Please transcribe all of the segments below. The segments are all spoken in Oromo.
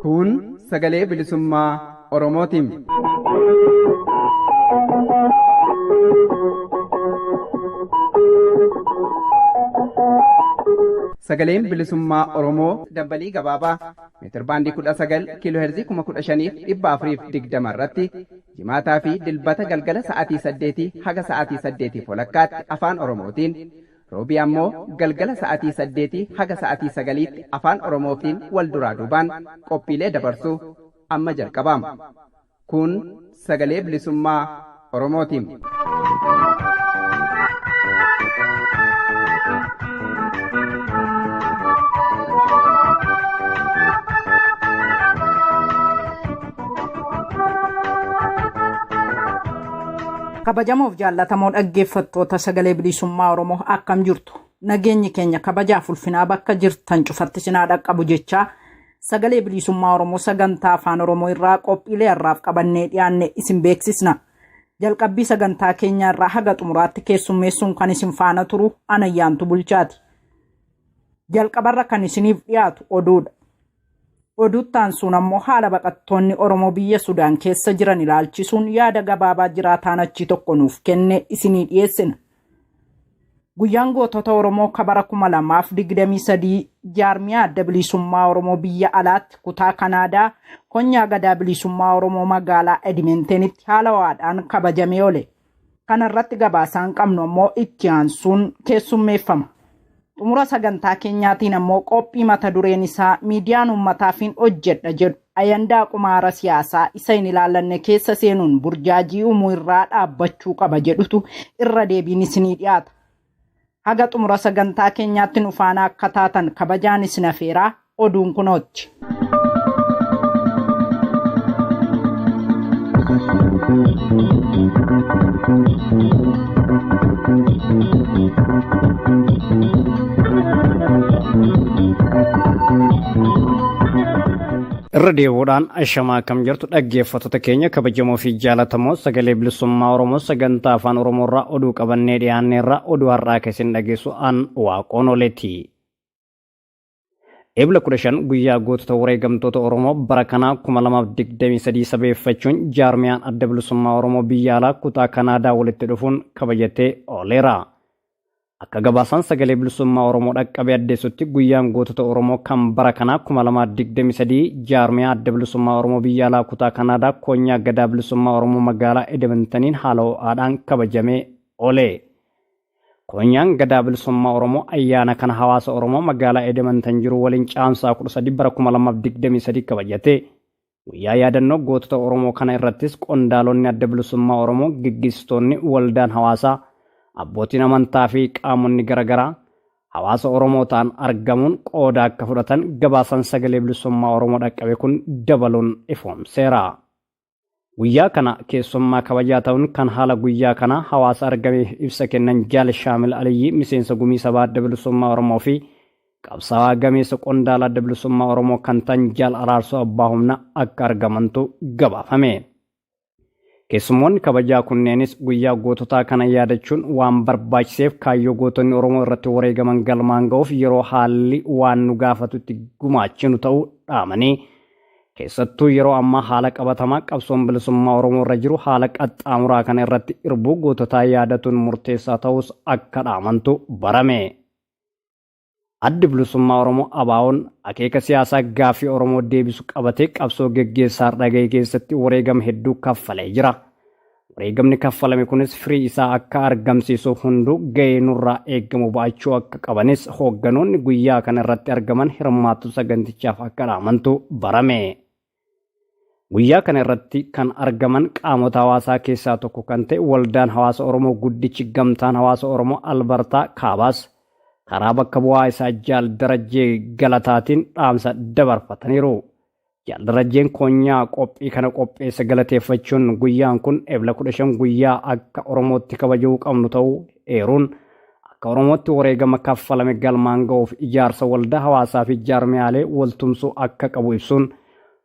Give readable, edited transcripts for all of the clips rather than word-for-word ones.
Kun sagalee bilisummaa Oromootiin. Sagaleen bilisummaa Oromoo dambalii gabaabaa meetir baandii 19 kiiloo heerzii 15,420 irratti jimaataa fi dilbata galgala sa'aatii 8 haga sa'aatii 8 walakkaatti afaan Oromootiin, roobii ammoo galgala sa'aatii 8 haga sa'aatii 9tti afaan Oromootiin wal duraa duubaan qophiilee dabarsuu amma jalqabama. Kun sagalee bilisummaa Oromootiin. Kabajamoof jaallatamoo dhaggeeffattoota sagalee bilisummaa Oromoo akkam jirtu. Nageenyi keenya kabajaaf ulfinaa bakka jirtan cufatti sinaa dhaqqabu jechaa sagalee bilisummaa Oromoo sagantaa afaan Oromoo irraa qophiilee har'aaf qabannee dhiyaanne isin beeksisna. Jalqabbii sagantaa keenya irraa haga xumuraatti keessummeessuun kan isin faana turu Anayyaantu Bulchaati. Jalqabarra kan isiniif dhiyaatu oduudha. Oduuttaan sun ammoo haala baqattoonni Oromoo biyya Sudaan keessa jiran ilaalchisuun yaada gabaabaa jiraataan achi tokko nuuf kenne isinii dhiyeessina. Guyyaan gootota Oromoo kabara 2023 jaarmiyaa adda bilisummaa Oromoo biyya alaatti kutaa Kanaadaa konyaa gadaa bilisummaa Oromoo magaalaa Edmontoonitti haala ho'aadhaan kabajamee oole. Kana irratti gabaasaan qabnu ammoo itti aansuun keessummeeffama. Xumura sagantaa keenyaatiin ammoo qophii mata dureen isaa miidiyaan uummataafin hojjedha jedhu ayandaa qumaara siyaasaa isa hin ilaallanne keessa seenuun burjaajii uumuu irraa dhaabbachuu qaba jedhutu irra deebiin isinii dhiyaata. Haga xumura sagantaa keenyaatti nu faana akka taatan kabajaan isin afeeraa oduun kunootti. Irra deebi'uudhaan ashamaa akkam jirtu dhaggeeffattoota keenya kabajamoo fi jaalatamoo sagalee bilisummaa Oromoo sagantaa afaan Oromoo irraa oduu qabannee dhiyaanne irraa oduu har'aa keessan dhageessu an waaqoon oleeti. Eebla 15 guyyaa gootota wareegamtoota Oromoo bara kanaa 2023 sabeeffachuun jaarmiyaan adda bilisummaa Oromoo biyya alaa kutaa Kanaadaa walitti dhufuun kabajatee ooleera. Akka gabaasaan sagalee bilisummaa Oromoo dhaqqabee addeessutti guyyaan gootota Oromoo kan bara kanaa 2023 jaarmiyaa adda bilisummaa Oromoo biyya alaa kutaa Kanaadaa konyaa gadaa bilisummaa Oromoo magaalaa Edmontoniin haala ho'aadhaan kabajamee oole. Konyaan gadaa bilisummaa Oromoo ayyaana kana hawaasa Oromoo magaalaa Edmonton jiru waliin caamsaa 13 bara 2023 kabajate. Guyyaa yaadannoo gootota Oromoo kana irrattis qondaalonni adda bilisummaa Oromoo, gaggeessitoonni waldaan hawaasaa, abbootiin amantaa fi qaamonni garaagaraa hawaasa Oromoo ta'an argamuun qooda akka fudhatan gabaasaan sagalee bilisummaa Oromoo dhaqqabe kun dabaluun ifoomseera. Guyyaa kana keessummaa kabajaa ta'uun kan haala guyyaa kana hawaasa argamee ibsa kennan Jaal Shaamil Aliyyi miseensa gumii sabaa adda bilisummaa Oromoo fi qabsaa'aa gameessa qondaala adda bilisummaa Oromoo kan ta'an Jaal Araarsoo Abbaa Humna akka argamantu gabaafame. Keessummoonni kabajaa kunneenis guyyaa goototaa kana yaadachuun waan barbaachiseef kaayyoo gootonni Oromoo irratti wareegaman galmaan ga'uuf yeroo haalli waan nu gaafatutti gumaachinu ta'uu dhaamanii keessattuu yeroo ammaa haala qabatamaa qabsoon bilisummaa Oromoo irra jiru haala qaxxaamuraa kana irratti irbuu goototaa yaadatuun murteessaa ta'us akka dhaamantu barame. Addi bilisummaa Oromoo ABO'n akeeka siyaasaa gaaffii Oromoo deebisu qabatee qabsoo geggeessaa dhaga'e keessatti wareegama hedduu kaffalee jira. Wareegamni kaffalame kunis firii isaa akka argamsiisuuf hunduu ga'ee nurraa eegamu baachuu akka qabanis hoogganoonni guyyaa kana irratti argaman hirmaattu sagantichaaf akka dhaamantu barame. Guyyaa kana irratti kan argaman qaamota hawaasaa keessaa tokko kan ta'e waldaan hawaasa Oromoo guddichi gamtaan hawaasa Oromoo Albertaa Kaabaas karaa bakka bu'aa isaa Jaal Darajjee Galataatiin dhaamsa dabarfataniiru. Jaal Darajjeen konyaa qophii kana qopheessa galateeffachuun guyyaan kun Eebla 15 guyyaa akka Oromootti kabajuu qabnu ta'uu eeruun akka Oromootti wareegama kaffalame galmaan ga'uuf ijaarsa waldaa hawaasaa fi jaarmiyaalee waltumsuu akka qabu ibsuun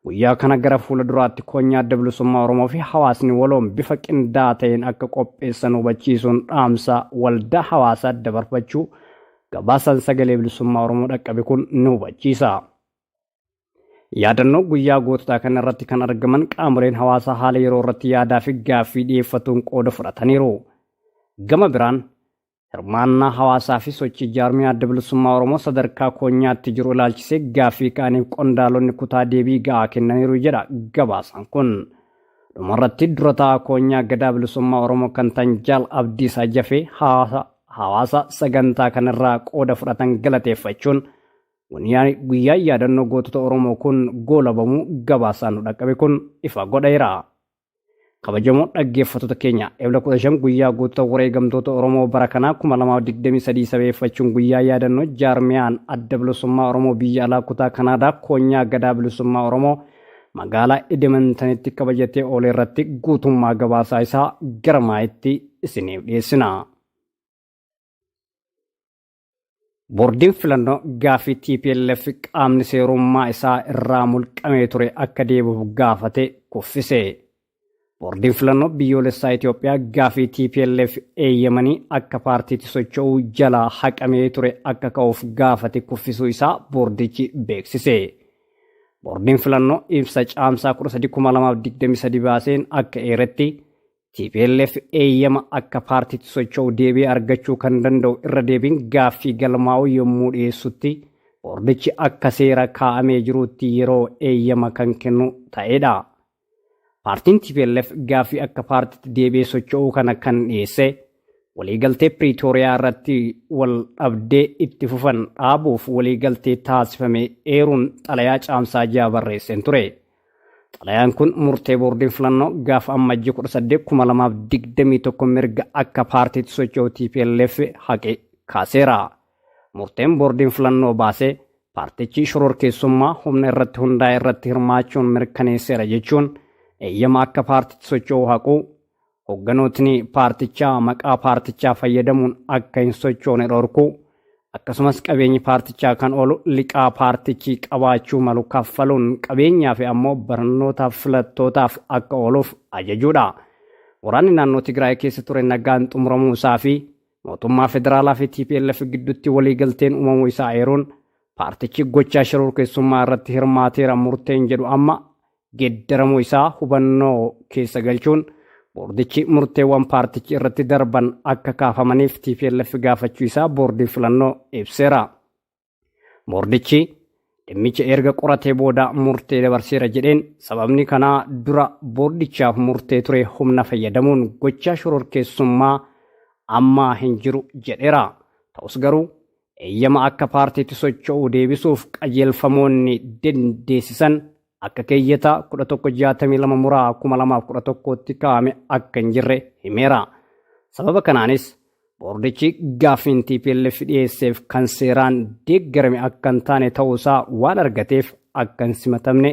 Guyyaa kana gara fuula duraatti koonyaa adda bilisummaa Oromoo fi hawaasni waloon bifa qindaa'aa ta'een akka qopheessan hubachiisuun dhaamsa waldaa hawaasaa dabarfachuu gabaasaan sagalee bilisummaa Oromoo dhaqqabe kun ni hubachiisa. Yaadannoo guyyaa goototaa kana irratti kan argaman qaamoleen hawaasaa haala yeroo irratti yaadaa fi gaaffii dhiyeeffatuun qooda fudhataniiru. Gama biraan hirmaannaa hawaasaa fi sochii jaarmiyaa adda bilisummaa Oromoo sadarkaa koonyaatti jiru ilaalchisee gaaffii kaaniif qondaalonni kutaa deebii ga'aa kennaniiru jedha gabaasaan kun. Dhumarratti dura taa'aa koonyaa gadaa bilisummaa Oromoo kan ta'an Jaal Abdiisaa Jafee hawaasa sagantaa kanarraa qooda fudhatan galateeffachuun guyyaa yaadannoo gootota Oromoo kun goolabamuu gabaasaan dhaqqabe kun ifa godheera. Kabajamoo dhaggeeffattoota keenya Ebla 15 guyyaa gootota wareegamtoota Oromoo bara kanaa 2023 sabeeffachuun guyyaa yaadannoo jaarmiyaan adda bilisummaa Oromoo biyya alaa kutaa Kanaadaa koonyaa gadaa bilisummaa Oromoo magaalaa Edmontonitti kabajatee oole irratti guutummaa gabaasaa isaa gara maayitti isiniif dhiyeessina. Boordiin filannoo gaaffii TPLF qaamni seerummaa isaa irraa mulqamee ture akka deebi'uuf gaafate kuffise. Boordiin filannoo biyyoolessaa Itoophiyaa gaaffii TPLF eeyyamanii akka paartiitti socho'uu jalaa haqamee ture akka ka'uuf gaafate kuffisuu isaa boordichi beeksise. Boordiin filannoo ibsa caamsaa 13/2023 baaseen akka eeretti TPLF eeyyama akka paartiitti socho'uu deebii argachuu kan danda'u irra deebiin gaaffii galmaa'uu yommuu dhiyeessutti boordichi akka seera kaa'amee jiruutti yeroo eeyyama kan kennu ta'edha. Paartiin TPLF gaaffii akka paartiitti deebi'ee socho'uu kana kan dhiyeesse waliigaltee Piriitooriyaa irratti wal dhabdee itti fufan dhaabuuf waliigaltee taasifame eeruun xalayaa caamsaa 6 barreesseen ture. Xalayaan kun murtee boordiin filannoo gaafa ammajjii 18/2021 mirga akka paartiitti socho'u TPLF haqe kaaseera. Murteen boordiin filannoo baasee paartichi shororkeessummaa humna irratti hundaa'e irratti hirmaachuun mirkaneesseera jechuun eeyyama akka paartiitti socho'u haquu hogganootni paartichaa maqaa paartichaa fayyadamuun akka hin sochoone dhorkuu akkasumas qabeenyi paartichaa kan oolu liqaa paartichi qabaachuu malu kaffaluun qabeenyaa fi ammoo barnootaaf filattootaaf akka ooluuf ajajuudha. Waraanni naannoo Tigraay keessa ture nagaan xumuramuu isaa fi mootummaa federaalaa fi TPLF gidduutti waliigalteen uumamuu isaa eeruun paartichi gochaa shororkeessummaa irratti hirmaateera murteen jedhu amma geeddaramuu isaa hubannoo keessa galchuun boordichi murteewwan paartichi irratti darban akka kaafamaniif TPLF gaafachuu isaa boordiin filannoo ibseera. Boordichi dhimmicha erga qoratee booda murtee dabarseera jedheen sababni kanaa dura boordichaaf murtee ture humna fayyadamuun gochaa shororkeessummaa ammaa hin jiru jedheera. Ta'us garuu eeyyama akka paartiitti socho'uu deebisuuf qajeelfamoonni dandeessisan akka keeyyata 1162 muraa 2011tti kaa'ame akka hin jirre himeera. Sababa kanaanis boordichi gaaffiin TPLF dhiyeesseef kan seeraan deeggarame akka hin taane ta'uusaa waan argateef akka hin simatamne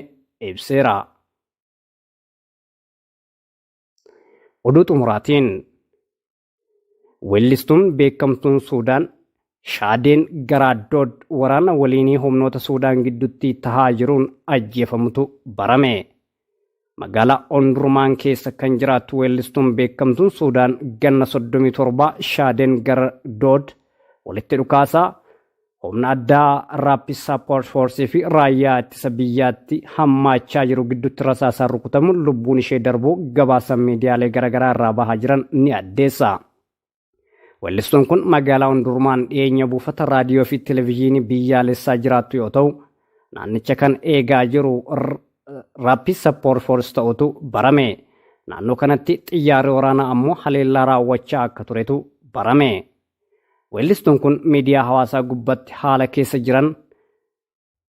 ibseera. Oduu xumuraatiin weellistuun beekamtuun Suudaan Shaadeen Garaaddood waraana waliinii humnoota Suudaan gidduutti tahaa jiruun ajjeefamutu barame. Magaalaa Ondurmaan keessa kan jiraattu weellistuun beekamtuun Suudaan ganna 37 Shaadeen Garaaddood walitti dhukaasaa humna addaa Rapid Support Force fi raayyaa ittisa biyyaatti hammaachaa jiru gidduutti rasaasaan rukutamuun lubbuun ishee darbuu gabaasa miidiyaalee garaagaraa irraa bahaa jiran ni addeessa. Weellistuun kun magaalaa Ondurmaan dhiyeenya buufata raadiyoo fi televezyiinii biyyaalessaa jiraattu yoo ta'u, naannicha kan eegaa jiru Rapid Support Force ta'utu barame. Naannoo kanatti xiyyaarri waraanaa ammoo haleellaa raawwachaa akka turetu barame. Weellistuun kun miidiyaa hawaasaa gubbatti haala keessa jiran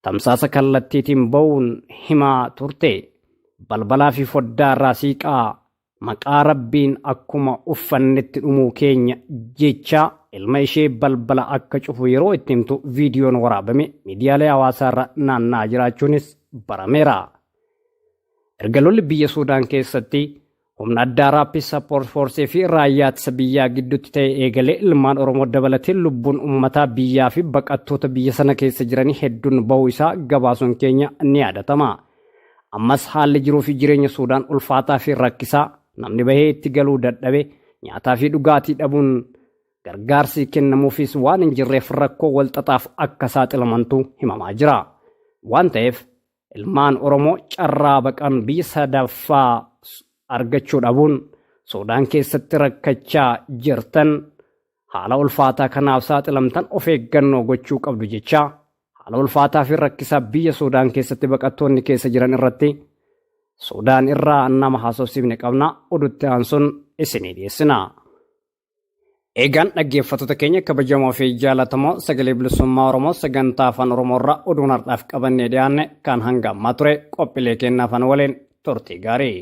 tamsaasa kallattiitiin ba'uun himaa turte. Balbalaa fi foddaa irraa siiqaa maqaa rabbiin akkuma uffannetti dhumuu keenya jecha ilma ishee balbala akka cufu yeroo itti himtu viidiyoon waraabame miidiyaalee hawaasaa irra naanna'aa jiraachuunis barameera. Erga lolli biyya Suudaan keessatti humna addaa Rapid Support Force fi raayyaa ittisa biyyaa gidduutti ta'e eegalee ilmaan Oromoo dabalatee lubbuun uummataa biyyaa fi baqattoota biyya sana keessa jiranii hedduun bahuu isaa gabaasuun keenya ni yaadatama. ammas haalli jiruu fi jireenya Suudaan ulfaataa fi rakkisaa namni bahee itti galuu dadhabe nyaataa fi dhugaatii dhabuun gargaarsi kennamuufis waan hin jirreef rakkoo walxaxaaf akka saaxilamantu himamaa jira. Waan ta'eef ilmaan Oromoo carraa baqan biyya sadaffaa argachuu dhabuun Suudaan keessatti rakkachaa jirtan haala ulfaataa kanaaf saaxilamtan of eeggannoo gochuu qabdu jecha haala ulfaataa fi rakkisaa biyya Suudaan keessatti baqattoonni keessa jiran irratti Suudaan irraa nama haasofsiifne qabna oduutti aansuun isinii dhiyeessina. Eegaan dhaggeeffattoota keenya kabajamoo fi jaallatamoo sagalee bilisummaa Oromoo sagantaa afaan Oromoo irraa oduun har'aaf qabannee dhiyaanne kan hanga ammaa ture qophiilee keenyaa afaan waliin turtii gaarii.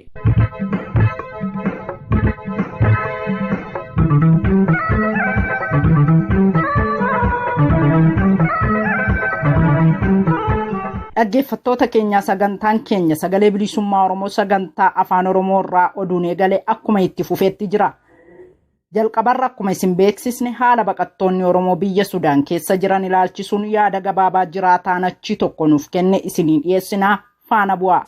Dhaggeeffattoota keenyaa sagantaan keenya sagalee bilisummaa Oromoo sagantaa afaan Oromoo irraa oduun eegale akkuma itti fufeetti jira. Jalqabarra akkuma isin beeksisne haala baqattoonni Oromoo biyya Sudaan keessa jiran ilaalchisuun yaada gabaabaa jiraataan achi tokko nuuf kenne isiniin dhiyeessinaa faana bu'aa.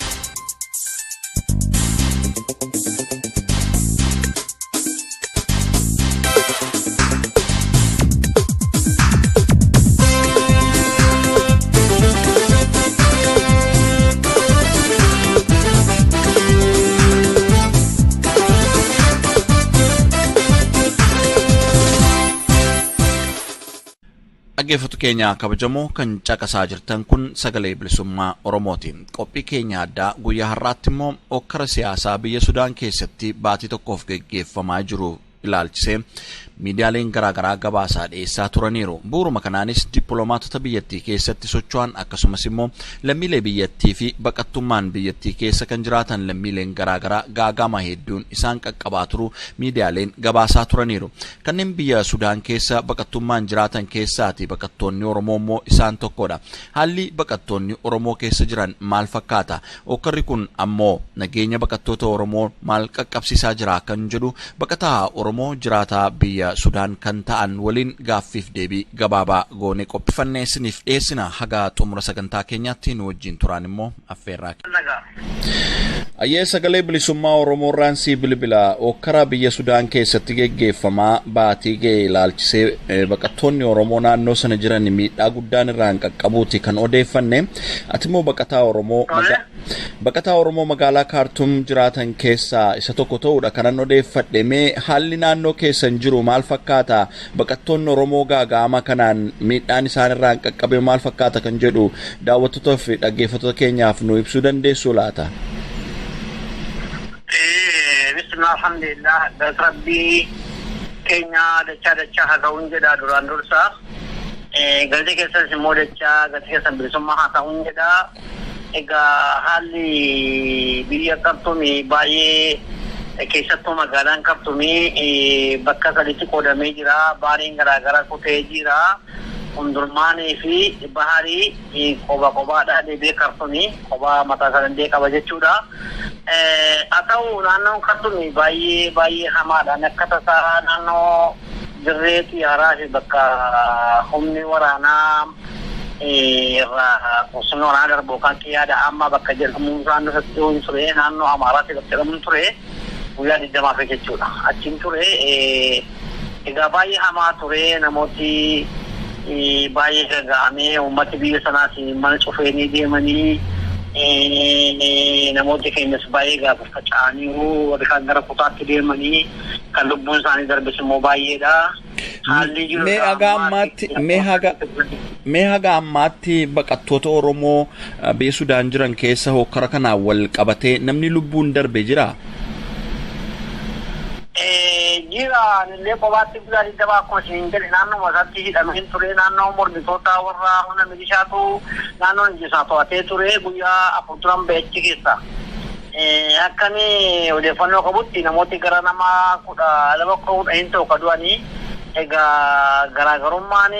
Dhaggeeffattoota keenya kabajamoo kan caqasaa jirtan kun sagalee bilisummaa Oromooti. Qophii keenya addaa guyyaa har'aatti immoo okkara siyaasaa biyya Sudaan keessatti baatii tokkoof gaggeeffamaa jiru ilaalchisee miidiyaaleen garaagaraa gabaasaa dhiyeessaa turaniiru. Bu'uuruma kanaanis dippiloomaatota biyyattii keessatti socho'an akkasumas immoo lammiilee biyyattii fi baqattummaan biyyattii keessa kan jiraatan lammiileen garaagaraa gaagama hedduun isaan qaqqabaa turu miidiyaaleen gabaasaa turaniiru. Kanneen biyya Sudaan keessa baqattummaan jiraatan keessaati baqattoonni Oromoo immoo isaan tokkodha. Haalli baqattoonni Oromoo keessa jiran maal fakkaata? Okkarri kun ammoo nageenya baqattoota Oromoo maal qaqqabsiisaa jira kan jedhu baqataa Oromoo jiraataa biyya Sudaan kan ta'an waliin gaaffiif deebii gabaabaa goone qophifannee isiniif dhiyeessina. Haga xumura sagantaa keenyaatti nu wajjin turaan immoo affeerraa. Ayyee sagalee bilisummaa Oromoo irraan si bilbila okkara biyya Sudaan keessatti geggeeffamaa baatii ga'e ilaalchisee baqattoonni Oromoo naannoo sana jiran miidhaa guddaan irraan qaqqabuuti kan odeeffanne. Ati immoo baqataa Oromoo magaalaa Kaartum jiraatan keessaa isa tokko ta'uudha kanan odeeffadhe. Mee haalli naannoo keessan jiru maal fakkaata? Baqattoonni Oromoo gaaga'ama kanaan miidhaan isaan irraan qaqqabe maal fakkaata kan jedhu daawwattootaa fi dhaggeeffattoota keenyaaf nu ibsuu dandeessu laata? Bismillah alhamdulillah rabbii keenya dachaa haa ta'uun jedha duraan dursa. Galtee keessas immoo dachaa galtee keessan bilisummaa haa ta'uun jedha. Egaa haalli biyya Kaartumii baay'ee keessattuu magaalaan Kaartumii bakka sadiitti qoodamee jira. Baariin garaagaraa kutee jira. Hundurmaanii fi baharii qobaadhaa deebee Kaartumii qobaa mataa isaa danda'e qaba jechuudha. Haa ta'u naannoon Kaartumii baay'ee hamaadhaan akka tasaa naannoo dirree xiyyaaraa fi bakka humni waraanaa irraa qosonni waraanaa darbu kan qiyyaada amma bakka jedhamuun naannoo ture naannoo Amaaraatti bakka jedhamuun ture guyyaa 20 jechuudha. Achiin ture egaa baay'ee hamaa ture namooti baay'ee gaga'amee uummati biyya sanaas mana cufeenii deemanii namooti keenyas baay'ee gaafa faca'anii warri kan gara kutaatti deemanii kan lubbuun isaanii darbis immoo baay'eedha. Haalli jiru mee haga ammaatti baqattoota Oromoo biyya Sudaan jiran keessa hokkara kanaan wal qabatee namni lubbuun darbe jira? Jira illee qobaatti guddaa dabaa akkuma isin jedhe naannoo masaatti hidhameen ture naannoo mormitoota warra humna milishaatu naannoo injisaa to'atee ture guyyaa 4 turan beechi keessa. Akkanii odeeffannoo qabutti namooti gara nama 12 ta'u ka du'anii egaa garaagarummaan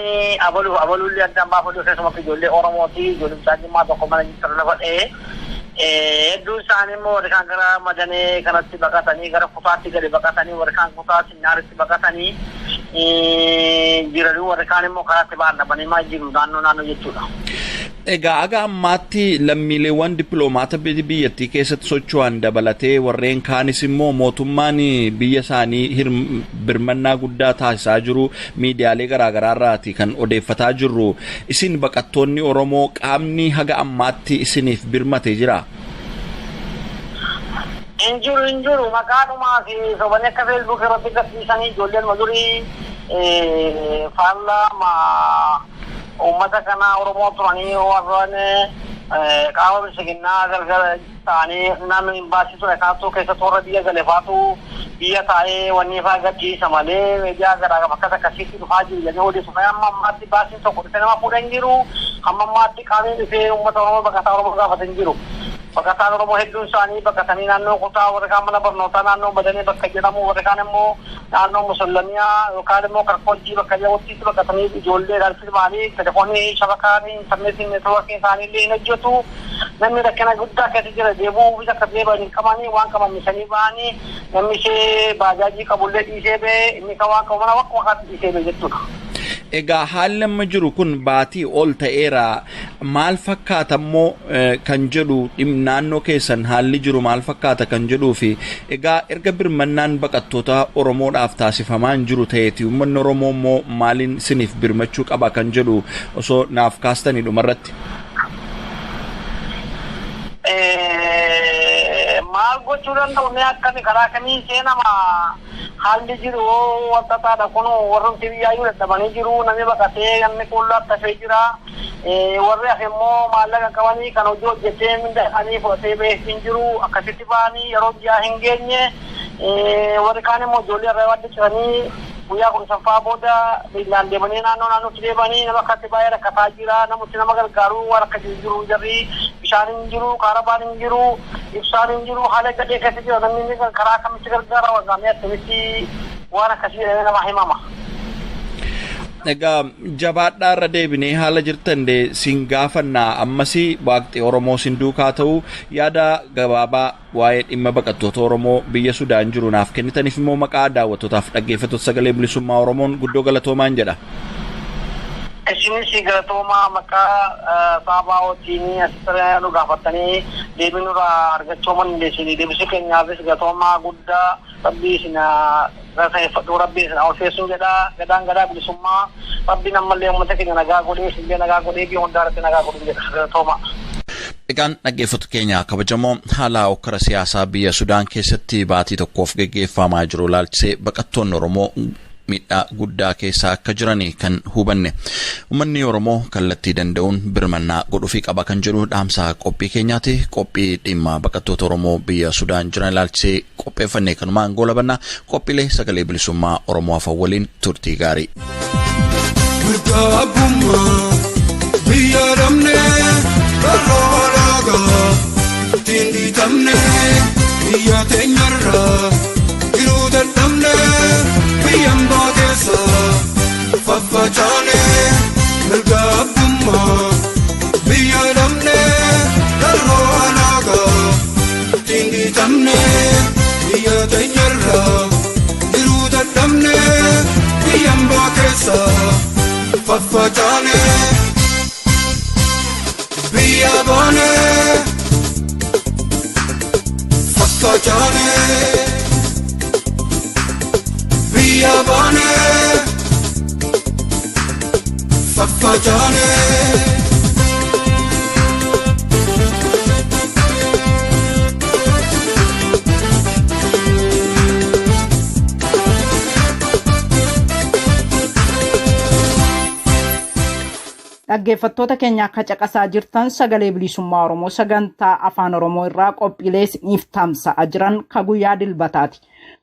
abaluullee addaan baafatu keessumatti ijoollee Oromooti ijoollee Jimmaa tokko mana jirtan lafa dha'ee hedduu isaanii immoo warri kaan gara Madanee kanatti baqatanii gara Kutaatti gadi baqatanii warri kaan Kutaa Sinyaaritti baqatanii jiranii warri kaan immoo karaatti ba'an dhabanii maa jiru naannoo jechuudha. Egaa aga ammaatti lammiileewwan dippiloomaata biyyattii keessatti socho'an dabalatee warreen kaanis immoo mootummaan biyya isaanii birmannaa guddaa taasisaa jiru miidiyaalee garaagaraarraati kan odeeffataa jirru. Isin baqattoonni Oromoo qaamni haga ammaatti isiniif birmate jira? Injiru maqaadhumaa fi sobanii akka Facebook irratti gadhiisanii ijoolleen madurii faallaa ummata kana Oromoo turanii warreen qaama bilchiginnaa galgala ta'anii namni baasisu dhaqaatu keessatti warra biyya galefaatu biyya taa'ee wanni fa'aa gadhiisa malee miidiyaa garaa bakka akkasiitti dhufaa jiru jedhanii odeessu. Amma ammaatti baasiin tokko dhufee nama fuudhan jiru. Amma ammaatti qaamni dhufee uummata Oromoo baqataa Oromoo gaafatan jiru. Baqataan Oromoo hedduun isaanii baqatanii naannoo kutaa warra kaan mana barnootaa naannoo badanii bakka jedhamu warra kaan immoo naannoo musallamiyaa yookaan immoo karkoojjii bakka jedhamutti baqatanii ijoollee dhalchilmaanii telefoonii shabakaan intarneetiin neetwoorkii isaanii illee hin hojjetu. Namni rakkina guddaa keessa jira deebuu bita akka deebanii qabanii waan qabammisanii ba'anii namni ishee baajaajii qabullee dhiisee ba'e inni kan waan qabu mana wakka wakkaatti dhiisee ba'e jechuudha. Egaa haalli amma jiru kun baatii ol ta'eera. Maal fakkaata immoo kan jedhu naannoo keessan haalli jiru maal fakkaata kan jedhuu fi egaa erga birmannaan baqattoota Oromoodhaaf taasifamaa jiru ta'eeti uummanni Oromoo immoo maaliin isiniif birmachuu qaba kan jedhu osoo naaf kaastanii dhumarratti. Maal gochuu danda'u mee akkami karaa kamii seenama haalli jiru wanta taadha kun warrumti biyyaayyuu dadhabanii jiru namni baqatee namni qullaatti hafee jira. Warri hafe immoo maallaqa qabanii kan hojii hojjetee minda isaanii fudhatee beeksiin jiru akkasitti ba'anii yeroo ji'a hin geenye warri kaan immoo ijoollee irraa wadda ciranii guyyaa kun saffaa booda miilaan deemanii naannootti deemanii nama akkatti baay'ee rakkataa jira. Namooti nama gargaaruu waan akka jiru jarri bishaan hin jiru, kaarabaan hin jiru, ibsaan hin jiru, haala gadhee keessa jira. Namni karaa kamitti gargaara waggaamee akkamitti waan akkasii jedhamee nama himama. Egaa jabaadhaa irra deebinee haala jirtan siin gaafannaa ammasii waaqxii Oromoo siin duukaa ta'u yaada gabaabaa waa'ee dhimma baqattoota Oromoo biyya Sudaan jiru naaf kennitaniif immoo maqaa daawwattootaaf dhaggeeffattoota sagalee bilisummaa Oromoon guddoo galatoomaan jedha. Isinis galatoomaa maqaa saabaa wajjin asitti nu gaafattanii deebii nurraa argachuu dandeessanii deebisuu keenyaafis galatoomaa guddaa rabbii isin rasaeffadhu rabbii isin awwalfeessuun jedha gadaan gadaa bilisummaa rabbiin ammallee uummata keenya nagaa godhee isinillee nagaa godhee biyya hundaarratti nagaa godhuu jedha galatoomaa. Egaan dhaggeeffattoota keenya kabajamoo haala hokkara siyaasaa biyya Sudaan keessatti baatii tokkoof gaggeeffamaa jiru ilaalchisee baqattoonni Oromoo miidhaa guddaa keessa akka jiranii kan hubanne. Uummanni Oromoo kallattii danda'uun birmannaa godhuufii qaba kan jedhu dhaamsa qophii keenyaati. Qophii dhimma baqattoota Oromoo biyya Sudaan jiran ilaalchisee qopheeffannee kanumaan goolabannaa qophiilee sagalee bilisummaa Oromoo afaan waliin turtii gaarii. Yambagesa fafachane mirgabumma biyaramne darwanaga tingi tamne biyatanyarra dirudadamne yambagesa fafachane biyabane fafachane Yabane Fafajane Dhaggeeffattoota keenya akka caqasaa jirtan sagalee bilisummaa Oromoo sagantaa afaan Oromoo irraa qophiilee isiniif tamsa'aa jiran ka guyyaa dilbataati.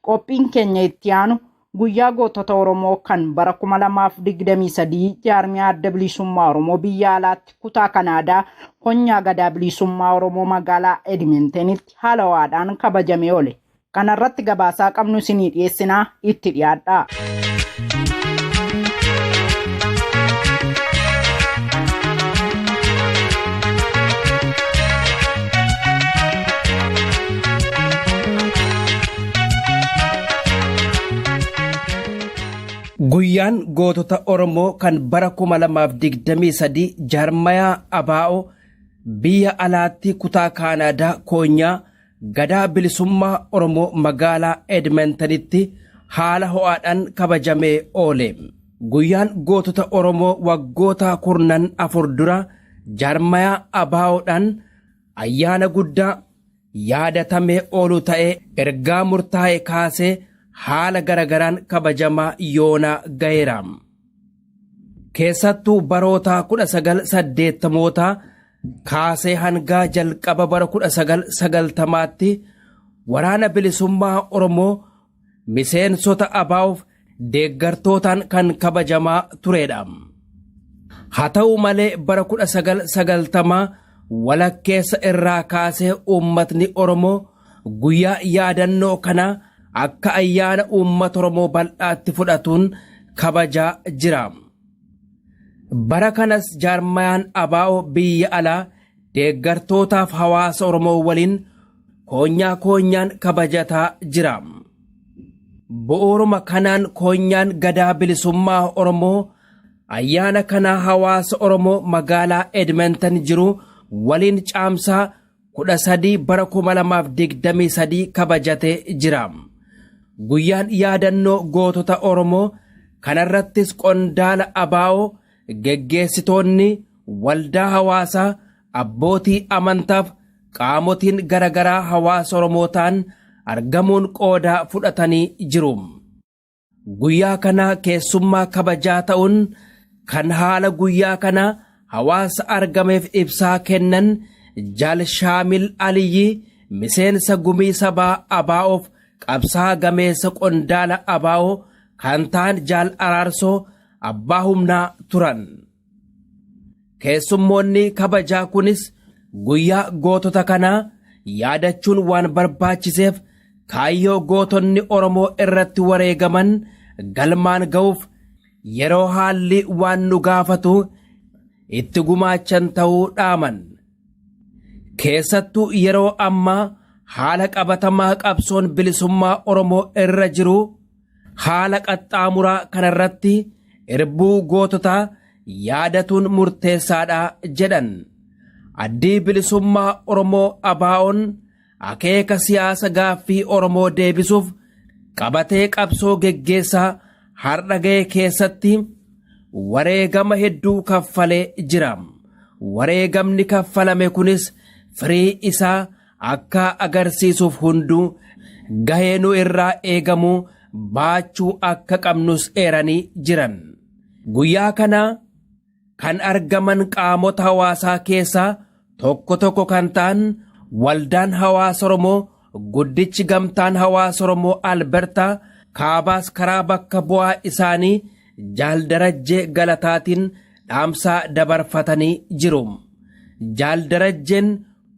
Qophiin keenya itti aanu guyyaa gootota Oromoo kan bara 2023 jaarmiyaa adda bilisummaa Oromoo biyya alaatti kutaa Kanaadaa konyaa gadaa bilisummaa Oromoo magaalaa Edmontonitti haalawaadhaan kabajamee oole. Kanarratti gabaasaa qabnu isinii dhiyeessinaa itti dhiyaadhaa. Guyyaan gootota Oromoo kan bara 2023 jaarmayaa ABO biyya alaatti kutaa Kaanaadaa Koonyaa gadaa bilisummaa Oromoo magaalaa Edmontonitti haala ho'aadhaan kabajamee oole. Guyyaan gootota Oromoo waggoota 14 dura jaarmayaa ABO'dhaan ayyaana guddaa yaadatamee oolu ta'ee ergaa murtaa'e kaasee haala garagaraan kabajamaa yoonaa gaheera. Keessattuu baroota 1980 kaasee hanga jalqaba bara 1990tti waraana bilisummaa Oromoo miseensota ABO'f deeggartootaan kan kabajamaa turedha. Haa ta'u malee bara 1990 walakkeessa irraa kaasee uummatni Oromoo guyyaa yaadannoo kana akka ayyaana uummata Oromoo bal'aatti fudhatuun kabajaa jira. Bara kanas jaarmayaan ABO biyya alaa deeggartootaaf hawaasa Oromoo waliin koonyaa koonyaan kabajataa jira. Bu'uuruma kanaan koonyaan gadaa bilisummaa Oromoo ayyaana kana hawaasa Oromoo magaalaa Edmonton jiru waliin caamsaa 13 bara 2023 kabajatee jira. Guyyaan yaadannoo gootota Oromoo kanarrattis qondaala ABO geggeessitoonni waldaa hawaasaa abbootii amantaaf qaamotiin garagaraa hawaasa Oromoo ta'an argamuun qooda fudhatanii jiru. Guyyaa kana keessummaa kabajaa ta'uun kan haala guyyaa kana hawaasa argameef ibsaa kennan Jaal Shaamil Aliyyi miseensa gumii sabaa ABO'f qabsaa gameessa qondaala ABO kan ta'an Jaal Araarsoo abbaa humnaa turan. Keessummoonni kabajaa kunis guyyaa gootota kanaa yaadachuun waan barbaachiseef kaayyoo gootonni Oromoo irratti wareegaman galmaan ga'uuf yeroo haalli waan nu gaafatu itti gumaachan ta'uu dhaaman. Keessattuu yeroo ammaa haala qabatamaa qabsoon bilisummaa Oromoo irra jiru haala qaxxaamuraa kanarratti irbuu goototaa yaadatuun murteessaadha jedhan. Addii bilisummaa Oromoo ABO'n akeeka siyaasa gaaffii Oromoo deebisuuf qabatee qabsoo geggeessaa har'a ga'e keessatti wareegama hedduu kaffalee jira. Wareegamni kaffalame kunis firii isaa akka agarsiisuuf hunduu gahee nu irraa eegamu baachuu akka qabnus eeranii jiran. Guyyaa kana kan argaman qaamota hawaasaa keessaa tokko kan ta'an waldaan hawaasa Oromoo guddichi gamtaan hawaasa Oromoo Albertaa kaabaas karaa bakka bu'aa isaanii Jaal Darajjee Galataatiin dhaamsaa dabarfatanii jiru. Jaal Darajjeen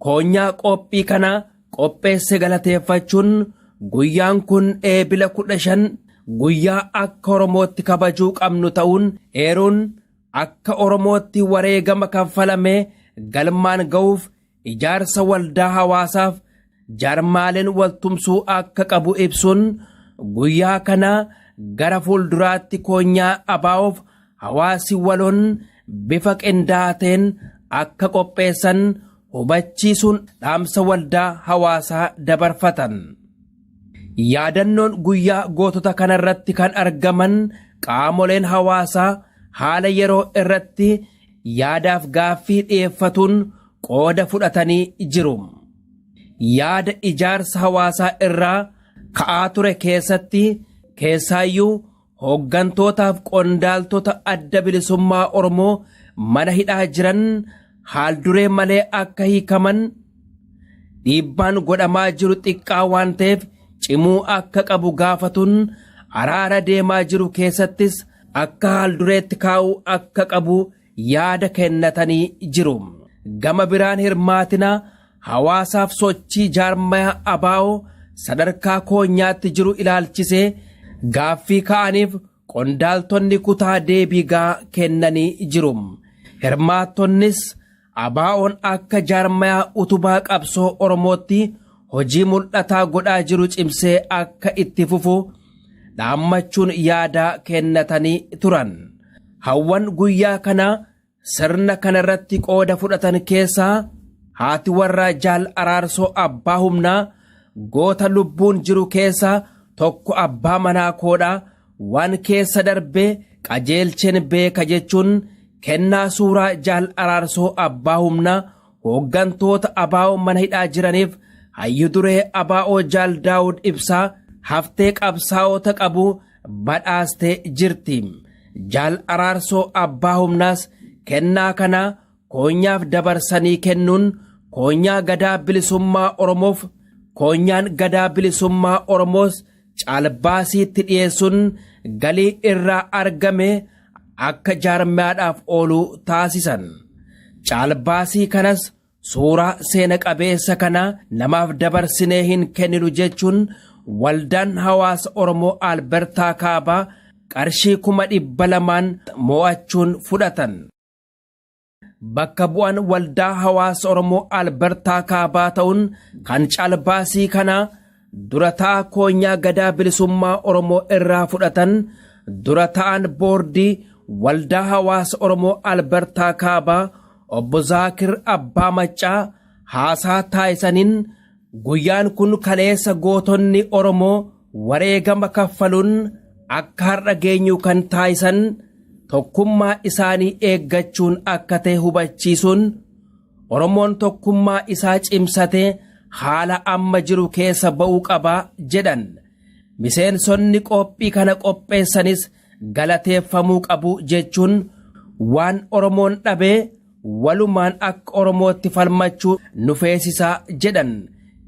koonyaa qophii kana qopheesse galateeffachuun guyyaan kun eebila 15 guyyaa akka Oromootti kabajuu qabnu ta'uun eeruun akka Oromootti wareegama kaffalamee galmaan ga'uuf ijaarsa waldaa hawaasaaf jaarmaaleen waltumsuu akka qabu ibsuun guyyaa kana gara fuulduraatti koonyaa ABO'f hawaasi waloon bifa qindaateen akka qopheessan hubachiisuun dhaamsa waldaa hawaasaa dabarfatan. Yaadannoon guyyaa gootota kanarratti kan argaman qaamoleen hawaasaa haala yeroo irratti yaadaaf gaaffii dhiyeeffatuun qooda fudhatanii jiru. Yaada ijaarsa hawaasaa irraa ka'aa ture keessatti keessaayyuu hooggantootaaf qondaaltota adda bilisummaa Oromoo mana hidhaa jiran haal duree malee akka hiikaman dhiibbaan godhamaa jiru xiqqaa waan ta'eef cimuu akka qabu gaafatuun araara deemaa jiru keessattis akka haal dureetti kaa'uu akka qabu yaada kennatanii jiru. Gama biraan hirmaatina hawaasaaf sochii jaarmaya ABO sadarkaa koonyaatti jiru ilaalchisee gaaffii ka'aniif qondaaltonni kutaa deebii kennanii jiru. Hirmaattonnis ABO'n akka jaarmayaa utubaa qabsoo Oromootti hojii mul'ataa godhaa jiru cimsee akka itti fufu dhaammachuun yaada kennatanii turan. Hawwan guyyaa kana sirna kanarratti qooda fudhatan keessaa haati warraa Jaal Araarsoo Abbaa Humnaa goota lubbuun jiru keessaa tokko abbaa manaa koodha waan keessa darbee qajeelcheen beeka jechuun kennaa suuraa Jaal Araarsoo Abbaa Humnaa hooggantoota abaa'oo mana hidhaa jiraniif hayyu duree abaa'oo Jaal Daawud Ibsaa haftee qabsaa'ota qabu badhaastee jirti. Jaal Araarsoo Abbaa Humnaas kennaa kana koonyaaf dabarsanii kennuun koonyaa gadaa bilisummaa Oromoof koonyaan gadaa bilisummaa Oromoos caalbaasiitti dhiyeessuun galii irraa argame akka jaarmaadhaaf oolu taasisan. Caalbaasii kanas suuraa seena qabeessa kana namaaf dabarsinee hin kenninu jechuun waldaan hawaasa Oromoo Albertaa Kaabaa qarshii 200,000 mo'achuun fudhatan. Bakka bu'aan waldaa hawaasa Oromoo Albertaa Kaabaa ta'uun kan caalbaasii kana durataa koonyaa gadaa bilisummaa Oromoo irraa fudhatan dura ta'an boordii waldaa hawaasa Oromoo Albertaa Kaabaa obbo Zaakir Abbaa Maccaa haasaa taasisaniin guyyaan kun kaleessa gootonni Oromoo wareegama kaffaluun akka har'a geenyu kan taasisan tokkummaa isaanii eeggachuun akka ta'e hubachiisuun Oromoon tokkummaa isaa cimsatee haala amma jiru keessa ba'uu qaba jedhan. Miseensonni qophii kana qopheessanis galateeffamuu qabu jechuun waan Oromoon dhabee walumaan akka Oromootti falmachuu nu feesisaa jedhan.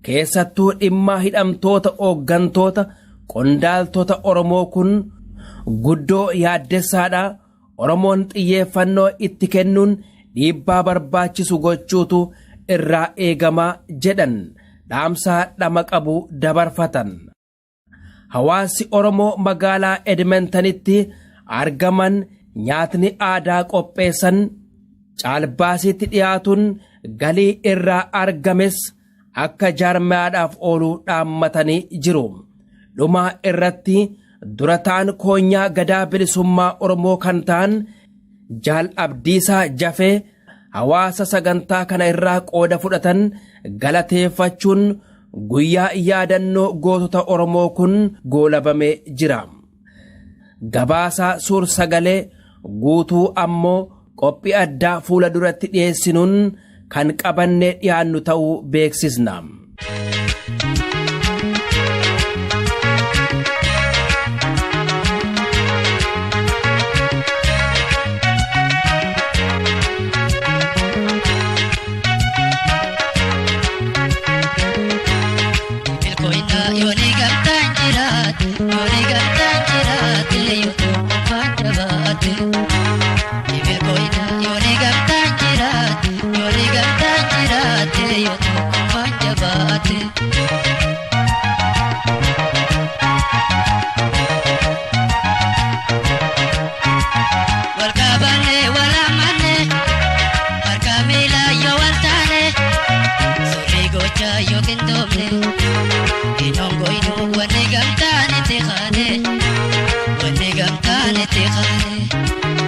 Keessattuu dhimma hidhamtoota hooggantoota qondaaltota Oromoo kun guddoo yaaddessaadha. Oromoon xiyyeeffannoo itti kennuun dhiibbaa barbaachisu gochuutu irraa eegamaa jedhan dhaamsaa dhama qabu dabarfatan. Hawaasi Oromoo magaalaa Edmontonitti argaman nyaatni aadaa qopheessan caalbaasiitti dhiyaatuun galii irraa argames akka jaarmaadhaaf oolu dhaammatanii jiru. Dhumaa irratti dura ta'an koonyaa gadaa bilisummaa Oromoo kan ta'an Jaal Abdiisaa Jafee hawaasa sagantaa kana irraa qooda fudhatan galateeffachuun guyyaa yaadannoo gootota Oromoo kun goolabamee jira. Gabaasaa suur sagalee guutuu ammoo qophii addaa fuula duratti dhiyeessinuun kan qabannee dhiyaannu ta'uu beeksisna. Wanne gamtaan itti qaade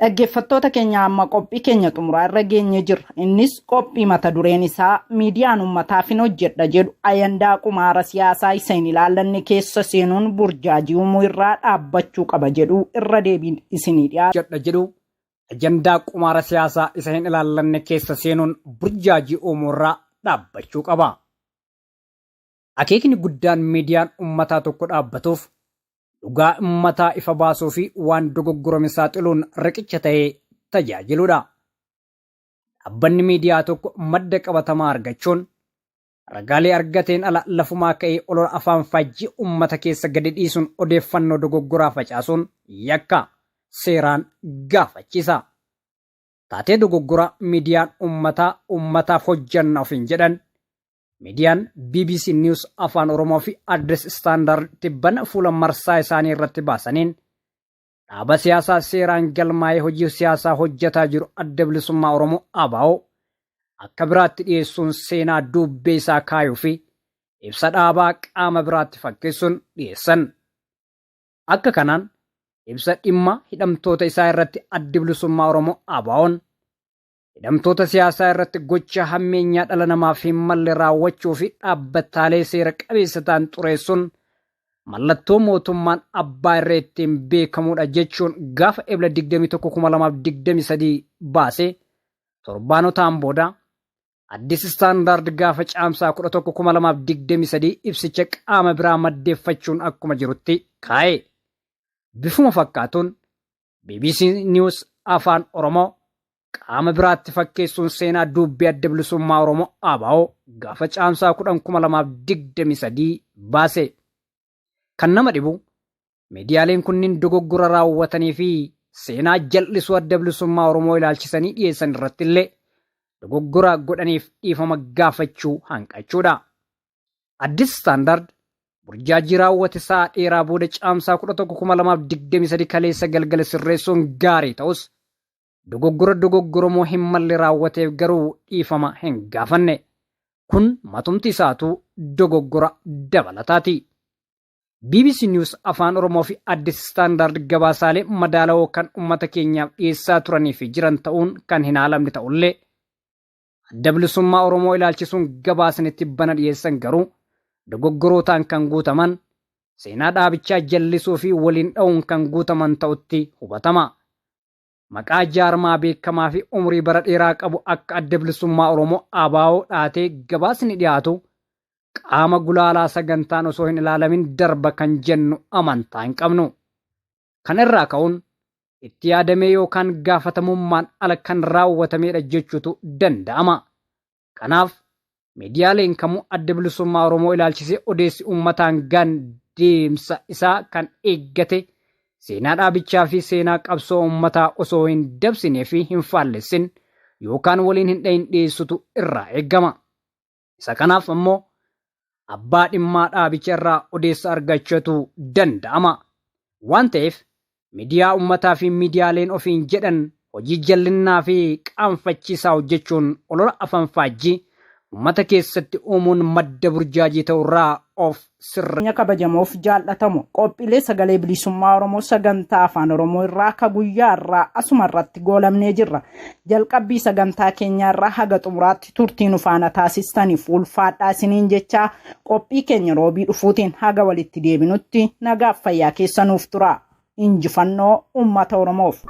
Dhaggeeffattoota keenya amma qophii keenya xumuraa irra geenye jirra. Innis qophii mata dureen isaa miidiyaan uummataaf hin hojjedha jedhu ajandaa qumaara siyaasaa isa hin ilaallanne keessa seenuun burjaajii uumuu irraa dhaabbachuu qaba jedhu irra deebiin isinii dhiyaata jedhu ajandaa qumaara siyaasaa isa hin ilaallanne keessa seenuun burjaajii uumuu irraa dhaabbachuu qaba. Akeekni guddaan miidiyaan uummataa tokko dhaabbatuuf dhugaa uummataa ifa baasuu fi waan dogoggorame saaxiluun riqicha ta'ee tajaajiludha. Dhaabbanni miidiyaa tokko madda qabatamaa argachuun ragaalee argateen ala lafumaa ka'ee olola afaan faajjii uummata keessa gadi dhiisuun odeeffannoo dogoggoraa facaasuun yakka seeraan gaafachiisa. Taatee dogoggoraa miidiyaan uummataaf hojjanna ofiin jedhan miidiyaan BBC News afaan Oromoo fi Addis Standard tibbana fuula marsaa isaanii irratti baasaniin dhaaba siyaasaa seeraan galmaa'ee hojii siyaasaa hojjetaa jiru Adda Bilisummaa Oromoo ABO akka biraatti dhiyeessuun seenaa duubbee isaa kaayuu fi ibsa dhaabaa qaama biraatti fakkeessuun dhiyeessan. Akka kanaan ibsa dhimma hidhamtoota isaa irratti Adda Bilisummaa Oromoo ABO'n hidhamtoota siyaasaa irratti gocha hammeenyaa dhala namaaf hin malle raawwachuu fi dhaabbataalee seera qabeessa ta'an xureessuun mallattoo mootummaan abbaa irree ittiin beekamudha jechuun gaafa ebla 21/2023 baase torbaanotaan booda Addis Standard gaafa caamsaa 11/2023 ibsicha qaama biraa maddeeffachuun akkuma jirutti kaa'e. Bifuma fakkaatuun BBC News afaan Oromoo qaama biraatti fakkeessuun seenaa duubbee Adda Bilisummaa Oromoo ABO gaafa caamsaa 10/2023 baase. Kan nama dhibu miidiyaaleen kunniin dogoggora raawwatanii fi seenaa jal'isuu Adda Bilisummaa Oromoo ilaalchisanii dhiyeessan irratti illee dogoggora godhaniif dhiifama gaafachuu hanqachuudha. Addis Standard burjaajii raawwate sa'a dheeraa booda caamsaa 11/2023 kaleessa galgala sirreessuun gaarii ta'us dogoggoromoo hin malle raawwateef garuu dhiifama hin gaafanne. Kun matumti isaatuu dogoggora dabalataati. BBC News afaan Oromoo fi Addis Standard gabaasaalee madaalawoo kan uummata keenyaaf dhiyeessaa turanii fi jiran ta'uun kan hin haalamne ta'ullee Adda Bilisummaa Oromoo ilaalchisuun gabaasanitti bana dhiyeessan garuu dogoggorootaan kan guutaman seenaa dhaabichaa jallisuu fi waliin dha'uun kan guutaman ta'utti hubatama. Maqaa jaarmaa beekamaa fi umurii bara dheeraa qabu akka Adda Bilisummaa Oromoo ABO dhaatee gabaasni dhiyaatu qaama gulaalaa sagantaan osoo hin ilaalamin darba kan jennu amantaa hin qabnu. Kana irraa ka'uun itti yaadamee yookaan gaafatamummaan ala kan raawwatamedha jechuutu danda'ama. Kanaaf miidiyaaleen kamuu Adda Bilisummaa Oromoo ilaalchisee odeessi uummataan gaan deemsa isaa kan eeggate seenaa dhaabichaa fi seenaa qabsoo uummataa osoo hin dabsinee fi hin faallessin yookaan waliin hin dhahin dhiyeessutu irraa eeggama. Isa kanaaf ammoo abbaa dhimmaa dhaabicha irraa odeessa argachuu danda'ama. Waan ta'eef miidiyaa uummataa fi miidiyaaleen ofiin jedhan hojii jallinnaa fi qaanfachiisaa hojjechuun olola afaan faajjii uummata keessatti uumuun madda burjaajii ta'urraa of sirra. Kabajamoof jaallatamu qophiilee sagalee bilisummaa Oromoo sagantaa afaan Oromoo irraa ka guyyaa irraa asuma irratti goolamnee jirra. Jalqabbii sagantaa keenyaa irraa haga xumuraatti turtii nu faana taasistaniif ulfaadhaa isiniin jechaa qophii keenya roobii dhufuutiin haga walitti deebinutti nagaaf fayyaa keessanuuf tura. Injifannoo uummata Oromoof.